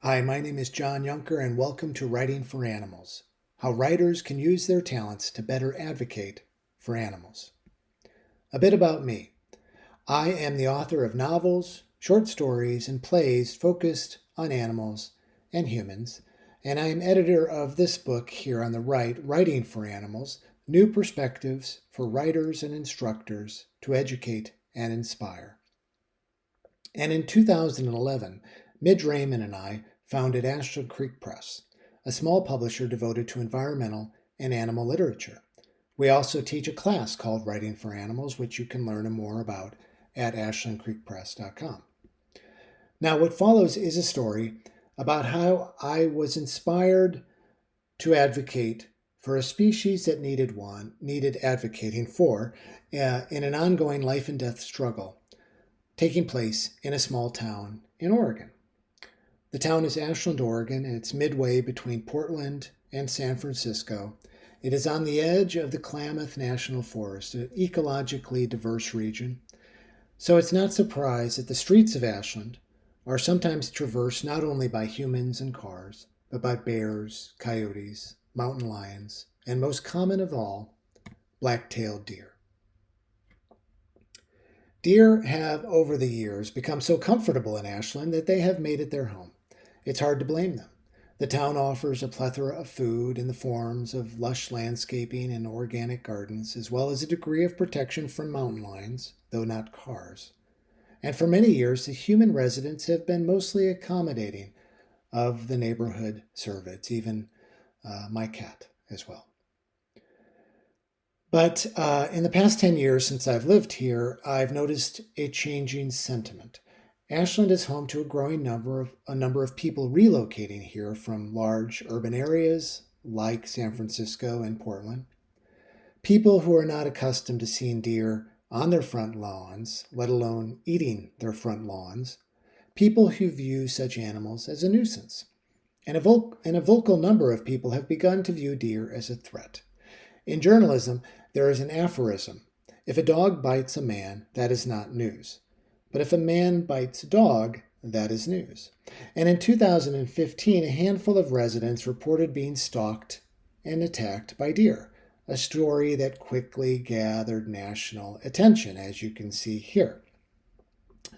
Hi, my name is John Yunker, and welcome to Writing for Animals, how writers can use their talents to better advocate for animals. A bit about me. I am the author of novels, short stories, and plays focused on animals and humans, and I am editor of this book here on the right, Writing for Animals, New Perspectives for Writers and Instructors to Educate and Inspire. And in 2011, Midge Raymond and I founded Ashland Creek Press, a small publisher devoted to environmental and animal literature. We also teach a class called Writing for Animals, which you can learn more about at ashlandcreekpress.com. Now, what follows is a story about how I was inspired to advocate for a species that needed advocating for in an ongoing life and death struggle taking place in a small town in Oregon. The town is Ashland, Oregon, and it's midway between Portland and San Francisco. It is on the edge of the Klamath National Forest, an ecologically diverse region. So it's not surprised that the streets of Ashland are sometimes traversed not only by humans and cars, but by bears, coyotes, mountain lions, and most common of all, black-tailed deer. Deer have, over the years, become so comfortable in Ashland that they have made it their home. It's hard to blame them. The town offers a plethora of food in the forms of lush landscaping and organic gardens, as well as a degree of protection from mountain lions, though not cars. And for many years, the human residents have been mostly accommodating of the neighborhood cervids, even my cat as well. But in the past 10 years since I've lived here, I've noticed a changing sentiment. Ashland is home to a growing number of people relocating here from large urban areas like San Francisco and Portland. People who are not accustomed to seeing deer on their front lawns, let alone eating their front lawns. People who view such animals as a nuisance. And a vocal number of people have begun to view deer as a threat. In journalism, there is an aphorism. If a dog bites a man, that is not news. But if a man bites a dog, that is news. And in 2015, a handful of residents reported being stalked and attacked by deer, a story that quickly gathered national attention, as you can see here.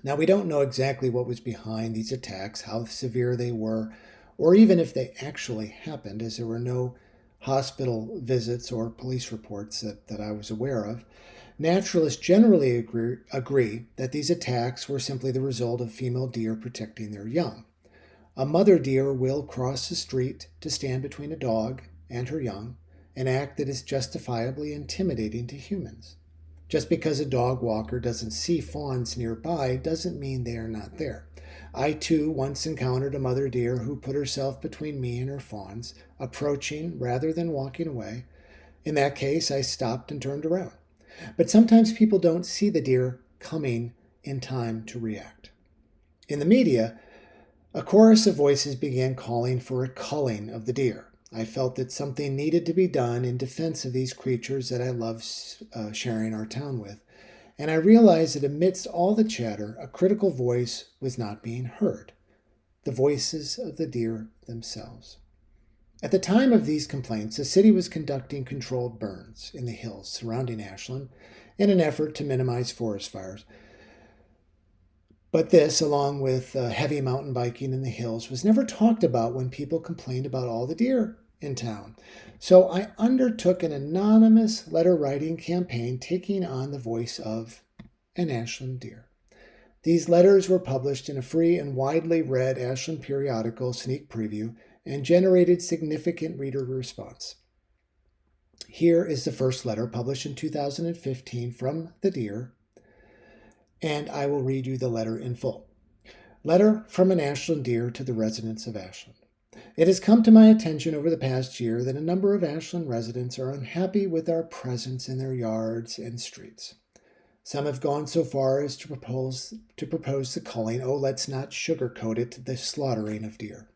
Now, we don't know exactly what was behind these attacks, how severe they were, or even if they actually happened, as there were no hospital visits or police reports that I was aware of. Naturalists generally agree that these attacks were simply the result of female deer protecting their young. A mother deer will cross the street to stand between a dog and her young, an act that is justifiably intimidating to humans. Just because a dog walker doesn't see fawns nearby doesn't mean they are not there. I, too, once encountered a mother deer who put herself between me and her fawns, approaching rather than walking away. In that case, I stopped and turned around. But sometimes people don't see the deer coming in time to react. In the media, a chorus of voices began calling for a culling of the deer. I felt that something needed to be done in defense of these creatures that I love sharing our town with. And I realized that amidst all the chatter, a critical voice was not being heard. The voices of the deer themselves. At the time of these complaints, the city was conducting controlled burns in the hills surrounding Ashland in an effort to minimize forest fires. But this, along with heavy mountain biking in the hills, was never talked about when people complained about all the deer in town. So I undertook an anonymous letter-writing campaign taking on the voice of an Ashland deer. These letters were published in a free and widely read Ashland periodical, Sneak Preview, and generated significant reader response. Here is the first letter published in 2015 from the deer, and I will read you the letter in full. Letter from an Ashland deer to the residents of Ashland. It has come to my attention over the past year that a number of Ashland residents are unhappy with our presence in their yards and streets. Some have gone so far as to propose the culling, let's not sugarcoat it, the slaughtering of deer.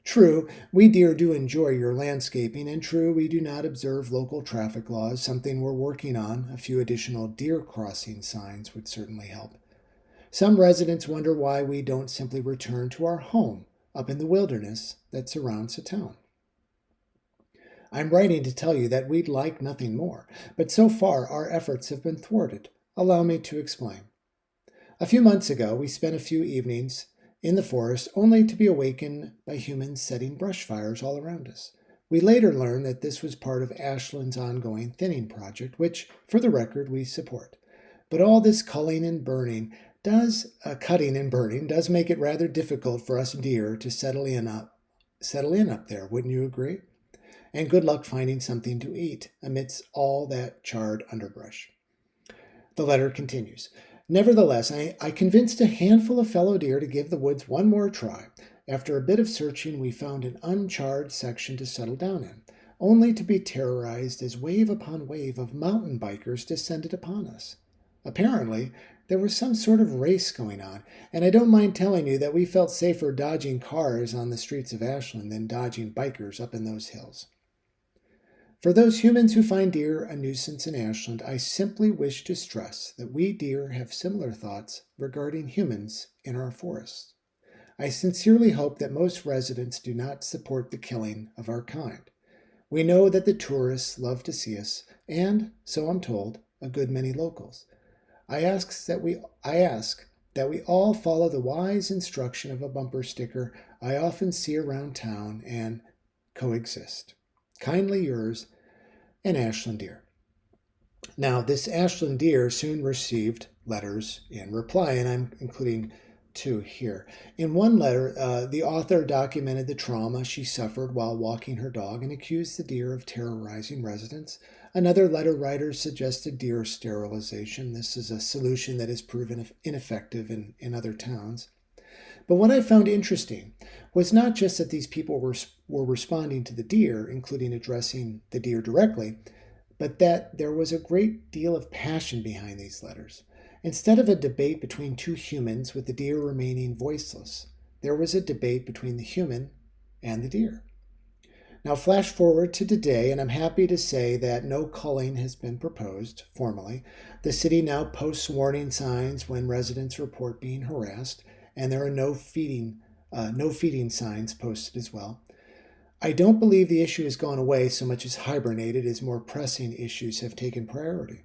True, we deer do enjoy your landscaping, and true, we do not observe local traffic laws, something we're working on. A few additional deer crossing signs would certainly help. Some residents wonder why we don't simply return to our home up in the wilderness that surrounds the town. I'm writing to tell you that we'd like nothing more, but so far our efforts have been thwarted. Allow me to explain. A few months ago, we spent a few evenings in the forest only to be awakened by humans setting brush fires all around us. We later learned that this was part of Ashland's ongoing thinning project, which, for the record, we support. But all this cutting and burning does make it rather difficult for us deer to settle in up there, wouldn't you agree? And good luck finding something to eat amidst all that charred underbrush. The letter continues. Nevertheless, I convinced a handful of fellow deer to give the woods one more try. After a bit of searching, we found an uncharred section to settle down in, only to be terrorized as wave upon wave of mountain bikers descended upon us. Apparently, there was some sort of race going on, and I don't mind telling you that we felt safer dodging cars on the streets of Ashland than dodging bikers up in those hills. For those humans who find deer a nuisance in Ashland, I simply wish to stress that we deer have similar thoughts regarding humans in our forests. I sincerely hope that most residents do not support the killing of our kind. We know that the tourists love to see us, and, so I'm told, a good many locals. I ask that we all follow the wise instruction of a bumper sticker I often see around town and coexist. Kindly yours, an Ashland deer. Now, this Ashland deer soon received letters in reply, and I'm including two here. In one letter, the author documented the trauma she suffered while walking her dog and accused the deer of terrorizing residents. Another letter writer suggested deer sterilization. This is a solution that has proven ineffective in other towns. But what I found interesting was not just that these people were responding to the deer, including addressing the deer directly, but that there was a great deal of passion behind these letters. Instead of a debate between two humans with the deer remaining voiceless, there was a debate between the human and the deer. Now flash forward to today, and I'm happy to say that no culling has been proposed formally. The city now posts warning signs when residents report being harassed, and there are no feeding signs posted as well. I don't believe the issue has gone away so much as hibernated, as more pressing issues have taken priority.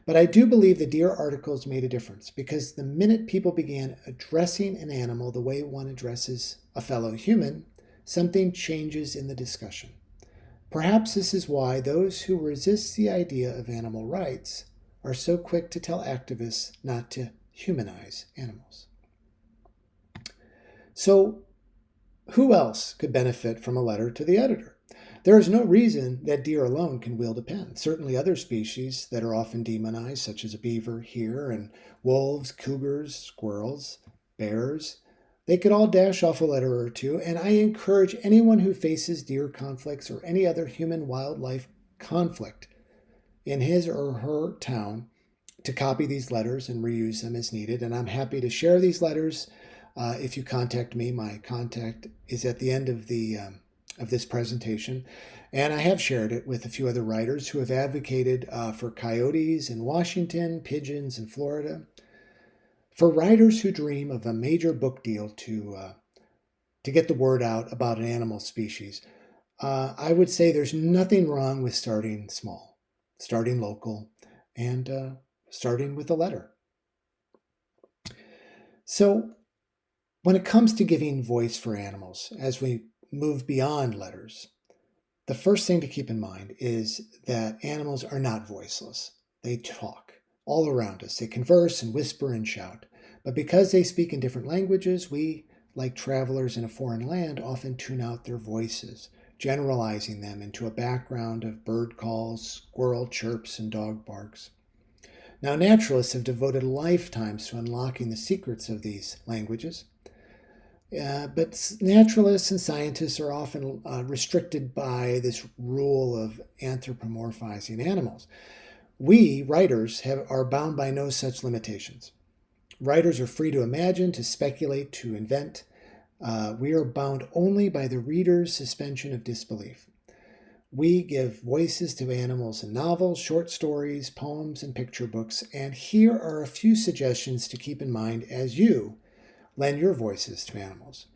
But I do believe the deer articles made a difference, because the minute people began addressing an animal the way one addresses a fellow human, something changes in the discussion. Perhaps this is why those who resist the idea of animal rights are so quick to tell activists not to humanize animals. So, who else could benefit from a letter to the editor? There is no reason that deer alone can wield a pen. Certainly other species that are often demonized, such as a beaver here, and wolves, cougars, squirrels, bears, they could all dash off a letter or two, and I encourage anyone who faces deer conflicts or any other human-wildlife conflict in his or her town to copy these letters and reuse them as needed. And I'm happy to share these letters. If you contact me, my contact is at the end of this presentation, and I have shared it with a few other writers who have advocated for coyotes in Washington, pigeons in Florida, for writers who dream of a major book deal to get the word out about an animal species. I would say there's nothing wrong with starting small, starting local, and starting with a letter. So, when it comes to giving voice for animals, as we move beyond letters, the first thing to keep in mind is that animals are not voiceless. They talk all around us. They converse and whisper and shout. But because they speak in different languages, we, like travelers in a foreign land, often tune out their voices, generalizing them into a background of bird calls, squirrel chirps, and dog barks. Now, naturalists have devoted lifetimes to unlocking the secrets of these languages. But naturalists and scientists are often restricted by this rule of anthropomorphizing animals. We, writers, are bound by no such limitations. Writers are free to imagine, to speculate, to invent. We are bound only by the reader's suspension of disbelief. We give voices to animals in novels, short stories, poems, and picture books, and here are a few suggestions to keep in mind as you lend your voices to animals.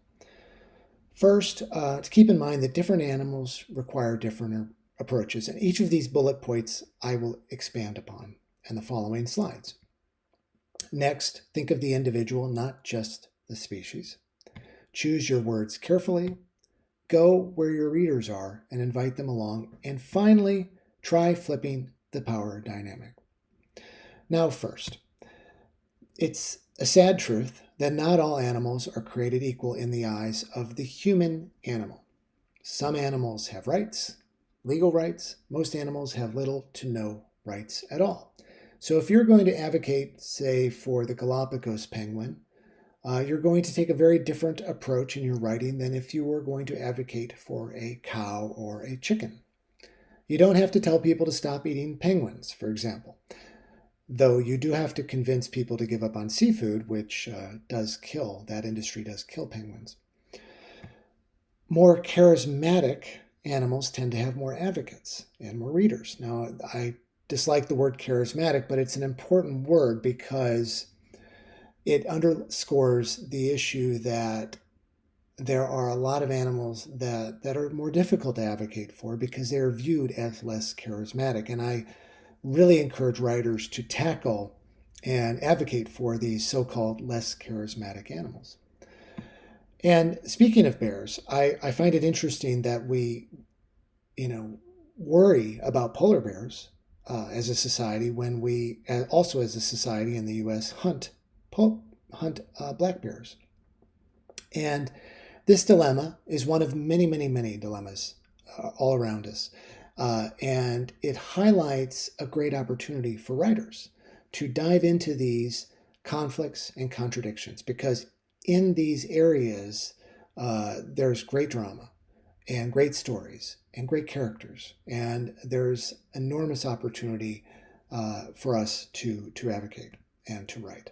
First, to keep in mind that different animals require different approaches, and each of these bullet points I will expand upon in the following slides. Next, think of the individual, not just the species. Choose your words carefully. Go where your readers are and invite them along. And finally, try flipping the power dynamic. Now, first, it's a sad truth that not all animals are created equal in the eyes of the human animal. Some animals have rights, legal rights. Most animals have little to no rights at all. So if you're going to advocate, say, for the Galapagos penguin, you're going to take a very different approach in your writing than if you were going to advocate for a cow or a chicken. You don't have to tell people to stop eating penguins, for example, though you do have to convince people to give up on seafood, which that industry does kill penguins. More charismatic animals tend to have more advocates and more readers. Now, I dislike the word charismatic, but it's an important word because it underscores the issue that there are a lot of animals that are more difficult to advocate for because they're viewed as less charismatic. And I really encourage writers to tackle and advocate for these so-called less charismatic animals. And speaking of bears, I find it interesting that we, worry about polar bears as a society when we also as a society in the U.S. hunt black bears. And this dilemma is one of many, many, many dilemmas all around us. And it highlights a great opportunity for writers to dive into these conflicts and contradictions, because in these areas, there's great drama and great stories and great characters. And there's enormous opportunity for us to advocate and to write.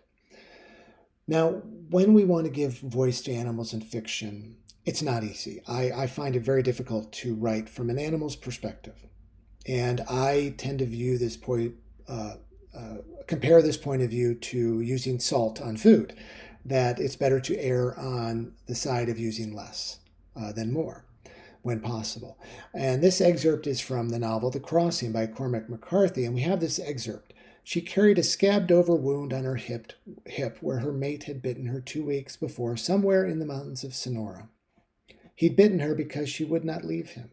Now, when we want to give voice to animals in fiction, it's not easy. I find it very difficult to write from an animal's perspective. And I tend to view this point, compare this point of view to using salt on food, that it's better to err on the side of using less than more when possible. And this excerpt is from the novel The Crossing by Cormac McCarthy, and we have this excerpt. She carried a scabbed-over wound on her hip where her mate had bitten her 2 weeks before, somewhere in the mountains of Sonora. He'd bitten her because she would not leave him,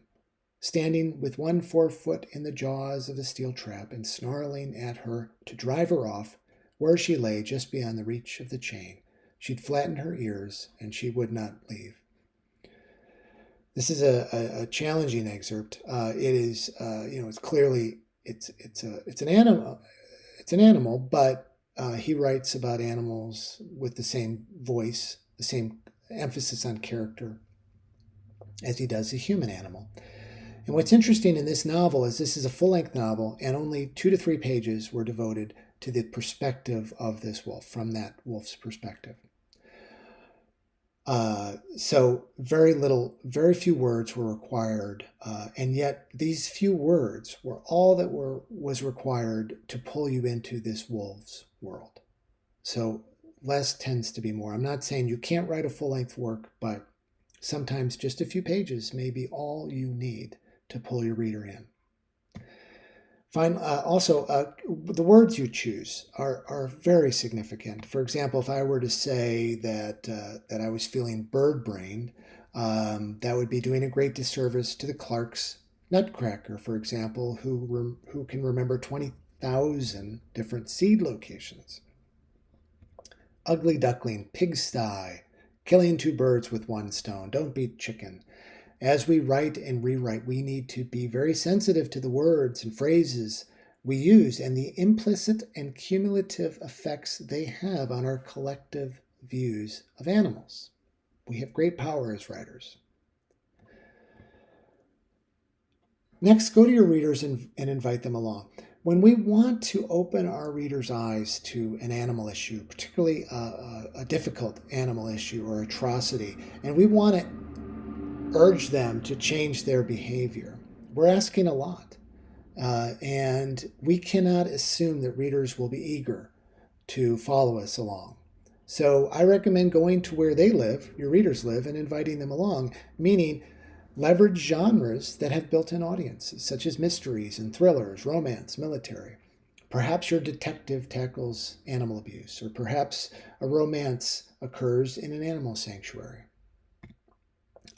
standing with one forefoot in the jaws of the steel trap and snarling at her to drive her off where she lay just beyond the reach of the chain. She'd flattened her ears, and she would not leave. This is a challenging excerpt. It is, it's clearly it's an animal. It's an animal, but he writes about animals with the same voice, the same emphasis on character as he does a human animal. And what's interesting in this novel is this is a full-length novel, and only 2 to 3 pages were devoted to the perspective of this wolf, from that wolf's perspective. So very few words were required, and yet these few words were all that was required to pull you into this wolf's world. So less tends to be more. I'm not saying you can't write a full-length work, but sometimes just a few pages may be all you need to pull your reader in. Also, the words you choose are very significant. For example, if I were to say that I was feeling bird-brained, that would be doing a great disservice to the Clark's nutcracker, for example, who can remember 20,000 different seed locations. Ugly duckling, pigsty, killing 2 birds with 1 stone, don't be chicken. As we write and rewrite, we need to be very sensitive to the words and phrases we use and the implicit and cumulative effects they have on our collective views of animals. We have great power as writers. Next, go to your readers and invite them along. When we want to open our readers' eyes to an animal issue, particularly a difficult animal issue or atrocity, and we want to urge them to change their behavior, we're asking a lot. And we cannot assume that readers will be eager to follow us along. So I recommend going to where they live, your readers live, and inviting them along, meaning leverage genres that have built-in audiences, such as mysteries and thrillers, romance, military. Perhaps your detective tackles animal abuse, or perhaps a romance occurs in an animal sanctuary.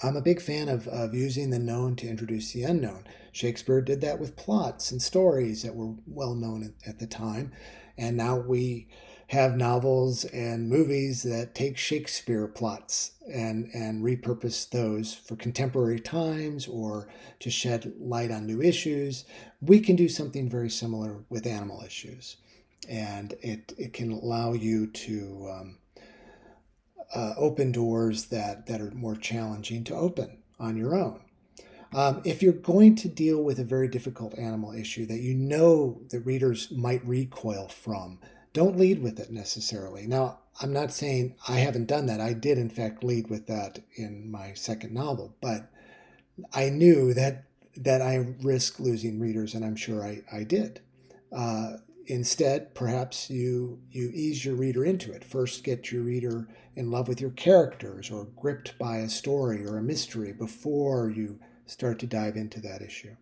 I'm a big fan of using the known to introduce the unknown. Shakespeare did that with plots and stories that were well known at the time. And now we have novels and movies that take Shakespeare plots and repurpose those for contemporary times or to shed light on new issues. We can do something very similar with animal issues. And it can allow you to open doors that are more challenging to open on your own. If you're going to deal with a very difficult animal issue that you know the readers might recoil from, don't lead with it necessarily. Now, I'm not saying I haven't done that. I did, in fact, lead with that in my second novel, but I knew that I risked losing readers, and I'm sure I did. Uh, Instead, perhaps you ease your reader into it. First, get your reader in love with your characters or gripped by a story or a mystery before you start to dive into that issue.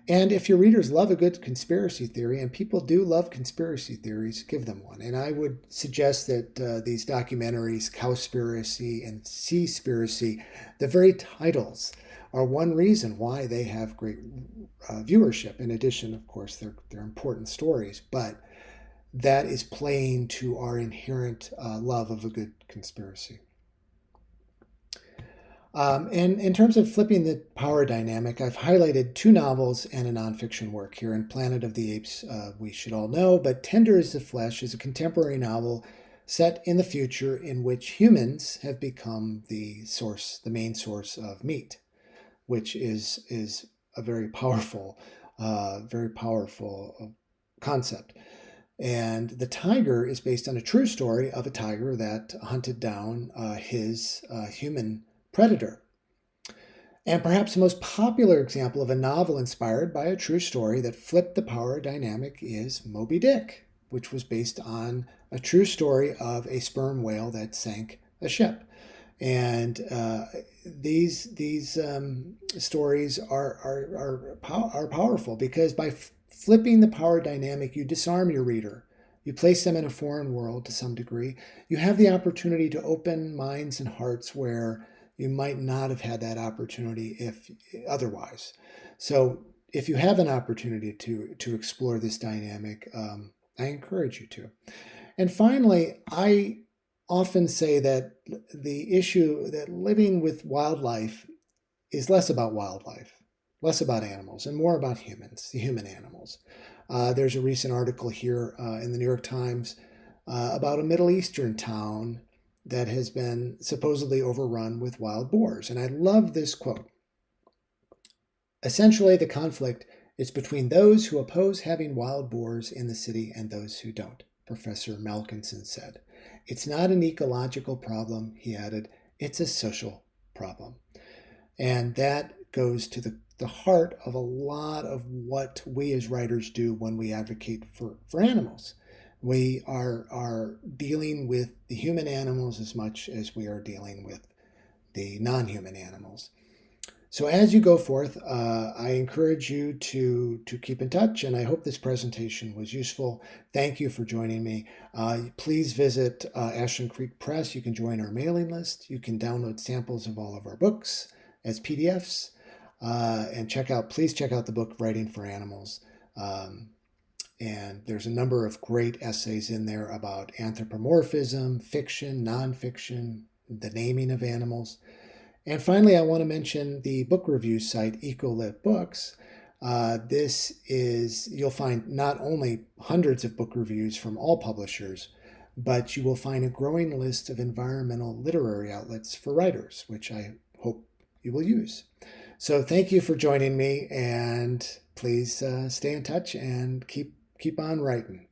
And if your readers love a good conspiracy theory, and people do love conspiracy theories, give them one. And I would suggest that these documentaries, Cowspiracy and Seaspiracy, the very titles are one reason why they have great viewership. In addition, of course, they're important stories, but that is playing to our inherent love of a good conspiracy. And in terms of flipping the power dynamic, I've highlighted two novels and a nonfiction work here. In Planet of the Apes, we should all know, but Tender is the Flesh is a contemporary novel set in the future in which humans have become the main source of meat, which is a very powerful concept. And the tiger is based on a true story of a tiger that hunted down his human predator. And perhaps the most popular example of a novel inspired by a true story that flipped the power dynamic is Moby Dick, which was based on a true story of a sperm whale that sank a ship. And these stories are powerful because by flipping the power dynamic, you disarm your reader. You place them in a foreign world to some degree. You have the opportunity to open minds and hearts where you might not have had that opportunity if otherwise. So if you have an opportunity to explore this dynamic, I encourage you to. And finally, I often say that the issue that living with wildlife is less about wildlife, less about animals, and more about humans, the human animals. There's a recent article here in the New York Times about a Middle Eastern town that has been supposedly overrun with wild boars. And I love this quote. Essentially, the conflict is between those who oppose having wild boars in the city and those who don't, Professor Malkinson said. It's not an ecological problem, he added, it's a social problem. And that goes to the heart of a lot of what we as writers do when we advocate for animals. We are dealing with the human animals as much as we are dealing with the non-human animals. So as you go forth, I encourage you to keep in touch, and I hope this presentation was useful. Thank you for joining me. Please visit Ashland Creek Press. You can join our mailing list. You can download samples of all of our books as PDFs, and please check out the book Writing for Animals. And there's a number of great essays in there about anthropomorphism, fiction, nonfiction, the naming of animals. And finally, I want to mention the book review site, Ecolit Books. You'll find not only hundreds of book reviews from all publishers, but you will find a growing list of environmental literary outlets for writers, which I hope you will use. So thank you for joining me, and please stay in touch and keep on writing.